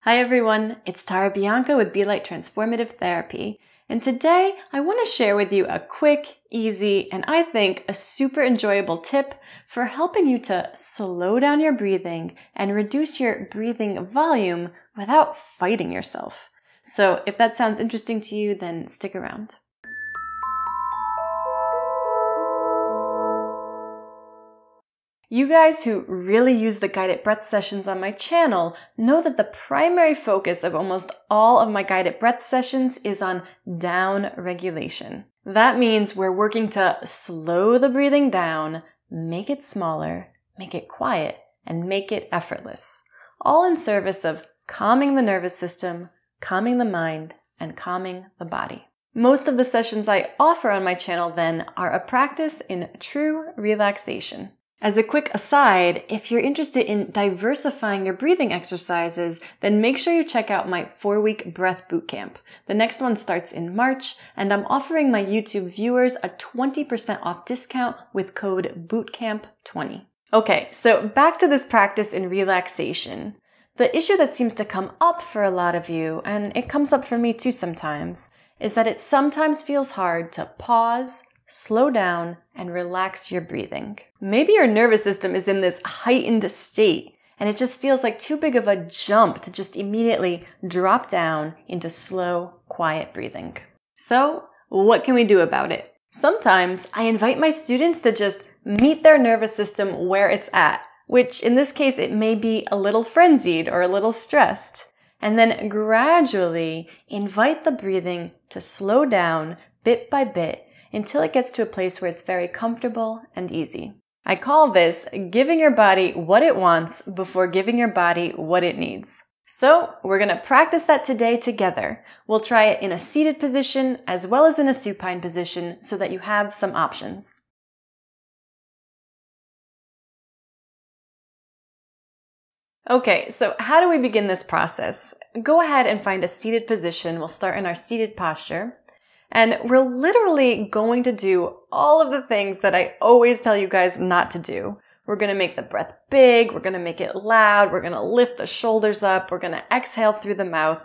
Hi everyone, it's Tara Bianca with Be Light Transformative Therapy, and today I want to share with you a quick, easy, and I think a super enjoyable tip for helping you to slow down your breathing and reduce your breathing volume without fighting yourself. So if that sounds interesting to you, then stick around. You guys who really use the guided breath sessions on my channel know that the primary focus of almost all of my guided breath sessions is on down regulation. That means we're working to slow the breathing down, make it smaller, make it quiet, and make it effortless, all in service of calming the nervous system, calming the mind, and calming the body. Most of the sessions I offer on my channel then are a practice in true relaxation. As a quick aside, if you're interested in diversifying your breathing exercises, then make sure you check out my 4-week breath bootcamp. The next one starts in March, and I'm offering my YouTube viewers a 20% off discount with code BOOTCAMP20. Okay, so back to this practice in relaxation. The issue that seems to come up for a lot of you, and it comes up for me too sometimes, is that it sometimes feels hard to pause, slow down, and relax your breathing. Maybe your nervous system is in this heightened state, and it just feels like too big of a jump to just immediately drop down into slow, quiet breathing. So, what can we do about it? Sometimes I invite my students to just meet their nervous system where it's at, which in this case it may be a little frenzied or a little stressed, and then gradually invite the breathing to slow down bit by bit until it gets to a place where it's very comfortable and easy. I call this giving your body what it wants before giving your body what it needs. So we're going to practice that today together. We'll try it in a seated position as well as in a supine position so that you have some options. Okay, so how do we begin this process? Go ahead and find a seated position. We'll start in our seated posture. And we're literally going to do all of the things that I always tell you guys not to do. We're going to make the breath big. We're going to make it loud. We're going to lift the shoulders up. We're going to exhale through the mouth.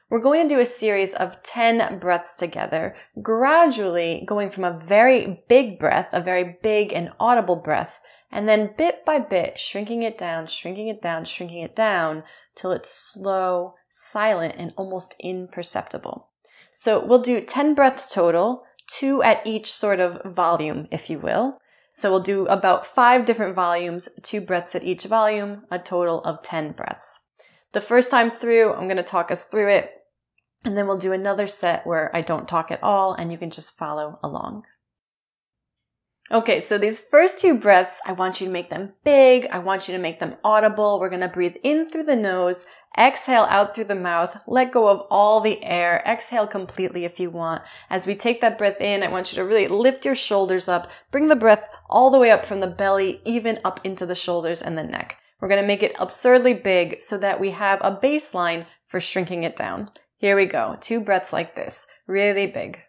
We're going to do a series of 10 breaths together, gradually going from a very big breath, a very big and audible breath, and then bit by bit, shrinking it down, shrinking it down, shrinking it down, till it's slow, silent, and almost imperceptible. So we'll do 10 breaths total, 2 at each sort of volume, if you will. So we'll do about 5 different volumes, 2 breaths at each volume, a total of 10 breaths. The first time through, I'm going to talk us through it, and then we'll do another set where I don't talk at all, and you can just follow along. Okay, so these first 2 breaths, I want you to make them big. I want you to make them audible. We're going to breathe in through the nose, exhale out through the mouth, let go of all the air, exhale completely if you want. As we take that breath in, I want you to really lift your shoulders up, bring the breath all the way up from the belly, even up into the shoulders and the neck. We're going to make it absurdly big so that we have a baseline for shrinking it down. Here we go, 2 breaths like this, really big.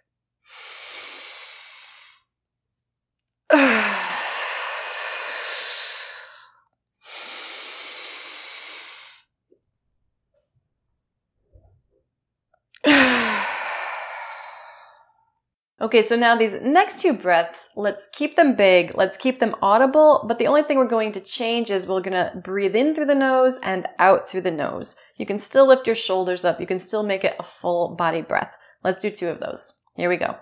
Okay, so now these next 2 breaths, let's keep them big, let's keep them audible, but the only thing we're going to change is we're going to breathe in through the nose and out through the nose. You can still lift your shoulders up, you can still make it a full body breath. Let's do 2 of those. Here we go.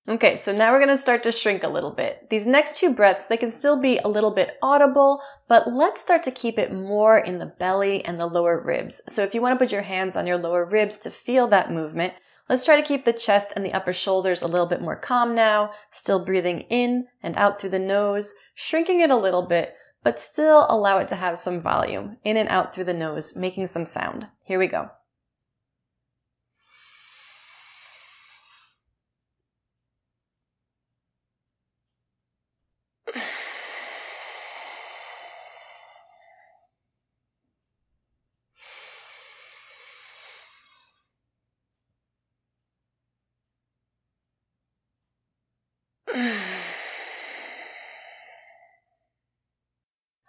Okay, so now we're going to start to shrink a little bit. These next 2 breaths, they can still be a little bit audible, but let's start to keep it more in the belly and the lower ribs. So if you want to put your hands on your lower ribs to feel that movement, let's try to keep the chest and the upper shoulders a little bit more calm now, still breathing in and out through the nose, shrinking it a little bit, but still allow it to have some volume, in and out through the nose, making some sound. Here we go.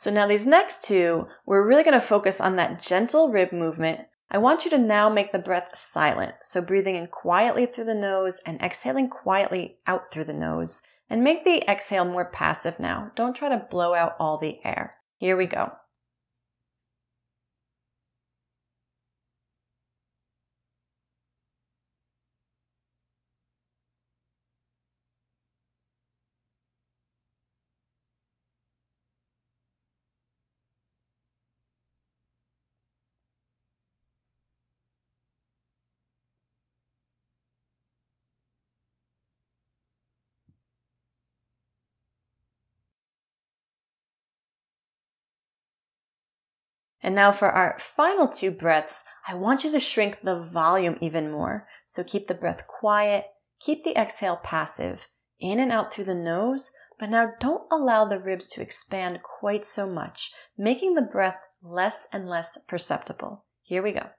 So now these next two, we're really going to focus on that gentle rib movement. I want you to now make the breath silent. So breathing in quietly through the nose and exhaling quietly out through the nose. And make the exhale more passive now. Don't try to blow out all the air. Here we go. And now for our final two breaths, I want you to shrink the volume even more. So keep the breath quiet, keep the exhale passive, in and out through the nose, but now don't allow the ribs to expand quite so much, making the breath less and less perceptible. Here we go.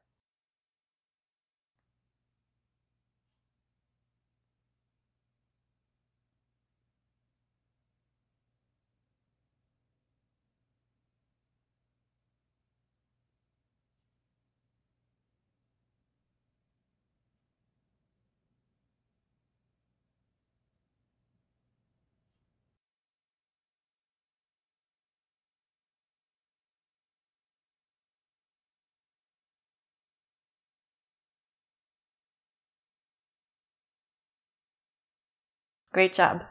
Great job.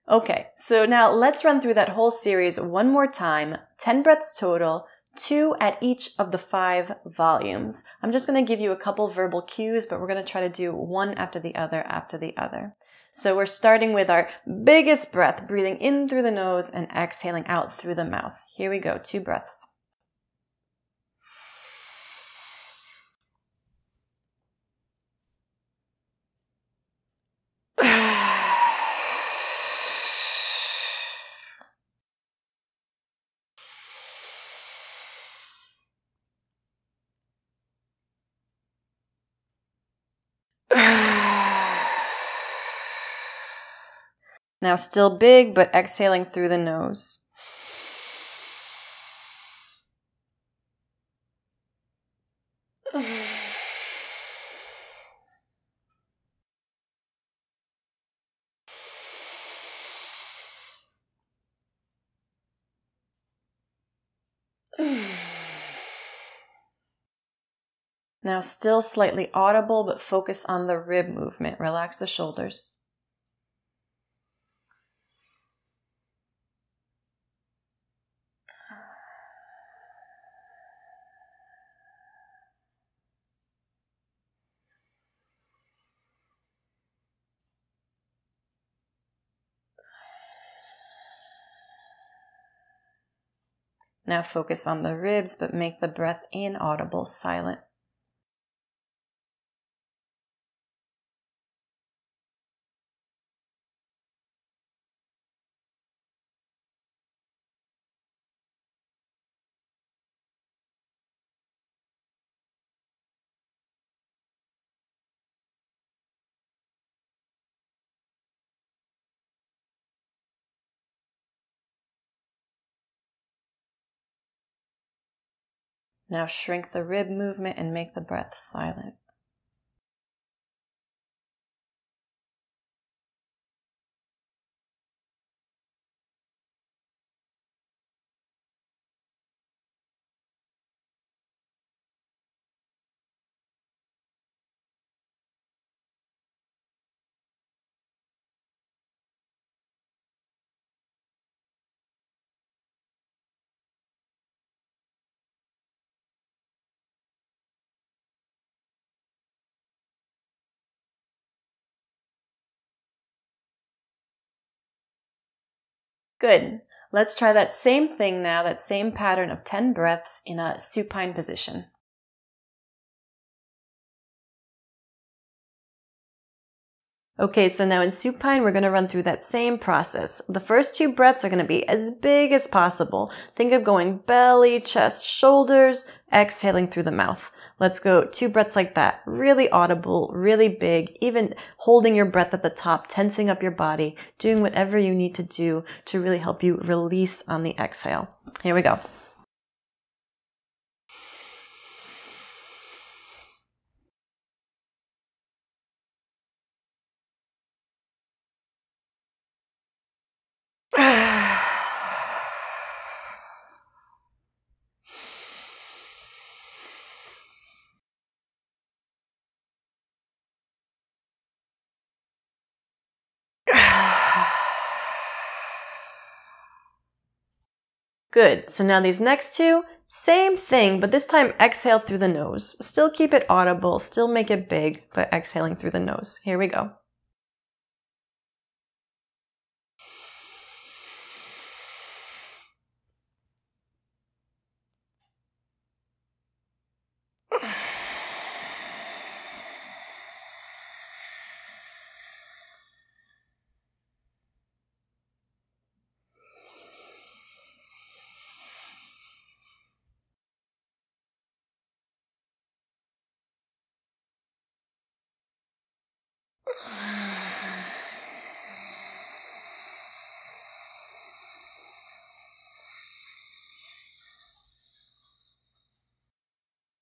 Okay, so now let's run through that whole series one more time. 10 breaths total, 2 at each of the 5 volumes. I'm just going to give you a couple verbal cues, but we're going to try to do one after the other. So we're starting with our biggest breath, breathing in through the nose and exhaling out through the mouth. Here we go, 2 breaths. Now still big, but exhaling through the nose. Now still slightly audible, but focus on the rib movement. Relax the shoulders. Now focus on the ribs, but make the breath inaudible, silent. Now shrink the rib movement and make the breath silent. Good. Let's try that same thing now, that same pattern of 10 breaths in a supine position. Okay, so now in supine, we're going to run through that same process. The first 2 breaths are going to be as big as possible. Think of going belly, chest, shoulders, exhaling through the mouth. Let's go 2 breaths like that. Really audible, really big, even holding your breath at the top, tensing up your body, doing whatever you need to do to really help you release on the exhale. Here we go. Good. So now these next 2, same thing, but this time exhale through the nose. Still keep it audible, still make it big, but exhaling through the nose. Here we go.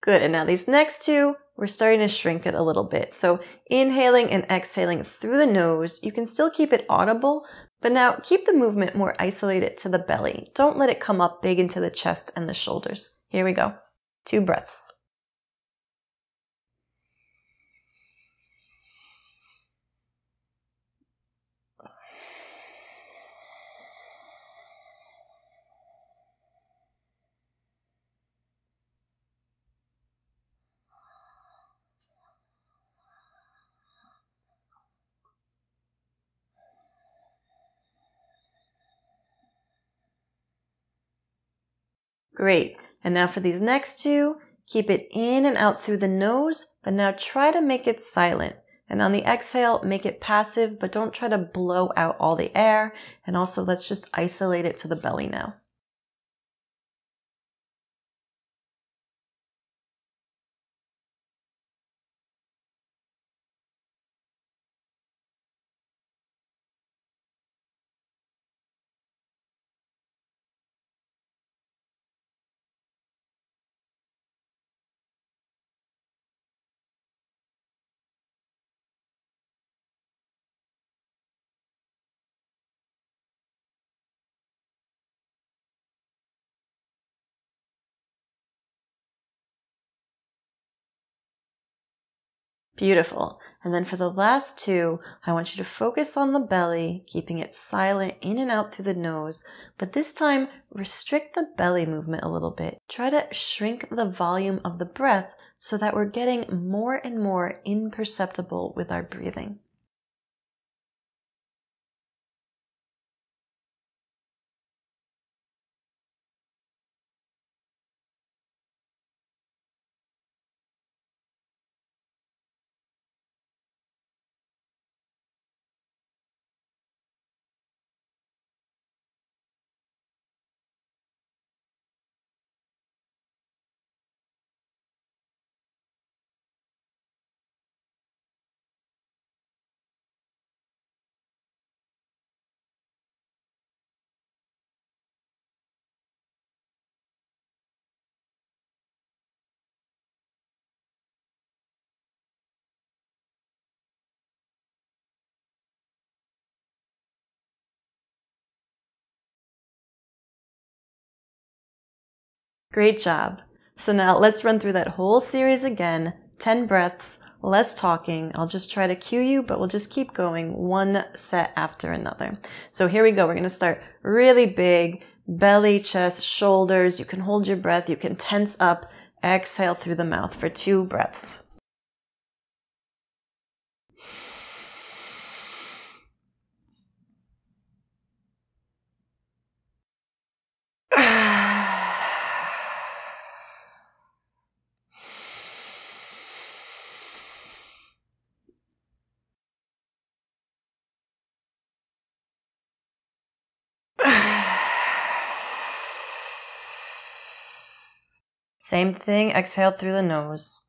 Good, and now these next 2, we're starting to shrink it a little bit. So inhaling and exhaling through the nose, you can still keep it audible, but now keep the movement more isolated to the belly. Don't let it come up big into the chest and the shoulders. Here we go. 2 breaths. Great. And now for these next 2, keep it in and out through the nose, but now try to make it silent. And on the exhale, make it passive, but don't try to blow out all the air. And also, let's just isolate it to the belly now. Beautiful. And then for the last 2, I want you to focus on the belly, keeping it silent in and out through the nose, but this time restrict the belly movement a little bit. Try to shrink the volume of the breath so that we're getting more and more imperceptible with our breathing. Great job. So now let's run through that whole series again. 10 breaths, less talking. I'll just try to cue you, but we'll just keep going 1 set after another. So here we go. We're going to start really big, belly, chest, shoulders. You can hold your breath. You can tense up. Exhale through the mouth for 2 breaths. Same thing, exhale through the nose.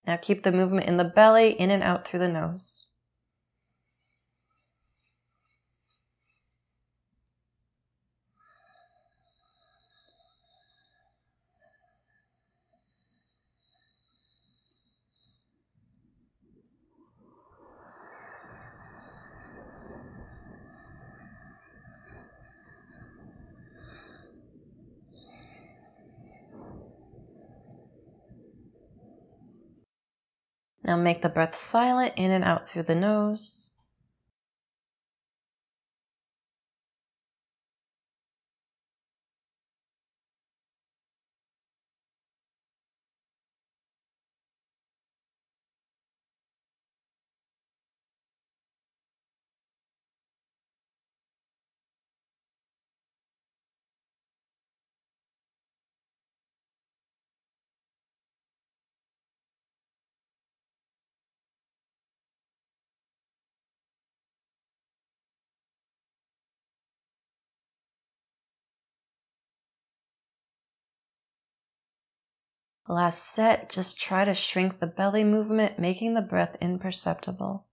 Now keep the movement in the belly, in and out through the nose. Now make the breath silent, in and out through the nose. Last set, just try to shrink the belly movement, making the breath imperceptible.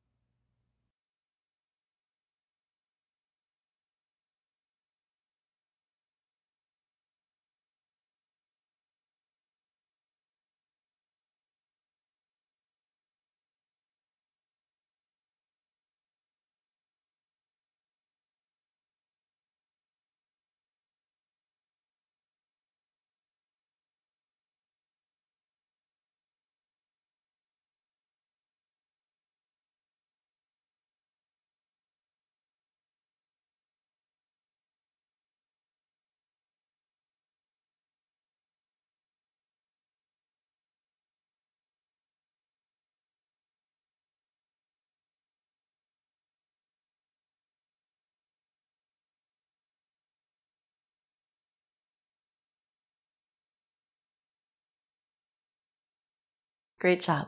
Great job.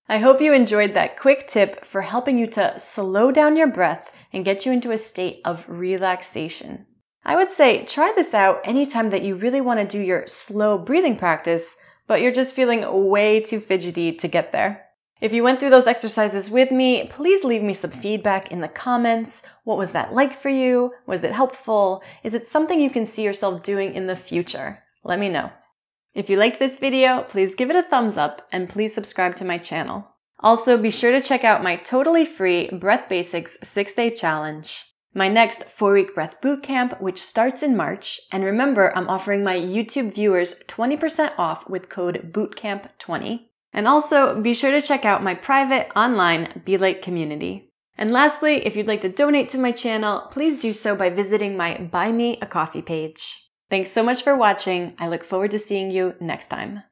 I hope you enjoyed that quick tip for helping you to slow down your breath and get you into a state of relaxation. I would say try this out anytime that you really want to do your slow breathing practice, but you're just feeling way too fidgety to get there. If you went through those exercises with me, please leave me some feedback in the comments. What was that like for you? Was it helpful? Is it something you can see yourself doing in the future? Let me know. If you liked this video, please give it a thumbs up and please subscribe to my channel. Also, be sure to check out my totally free Breath Basics 6-Day Challenge, my next 4-week breath bootcamp, which starts in March. And remember, I'm offering my YouTube viewers 20% off with code BOOTCAMP20. And also, be sure to check out my private online Be Light community. And lastly, if you'd like to donate to my channel, please do so by visiting my Buy Me a Coffee page. Thanks so much for watching. I look forward to seeing you next time.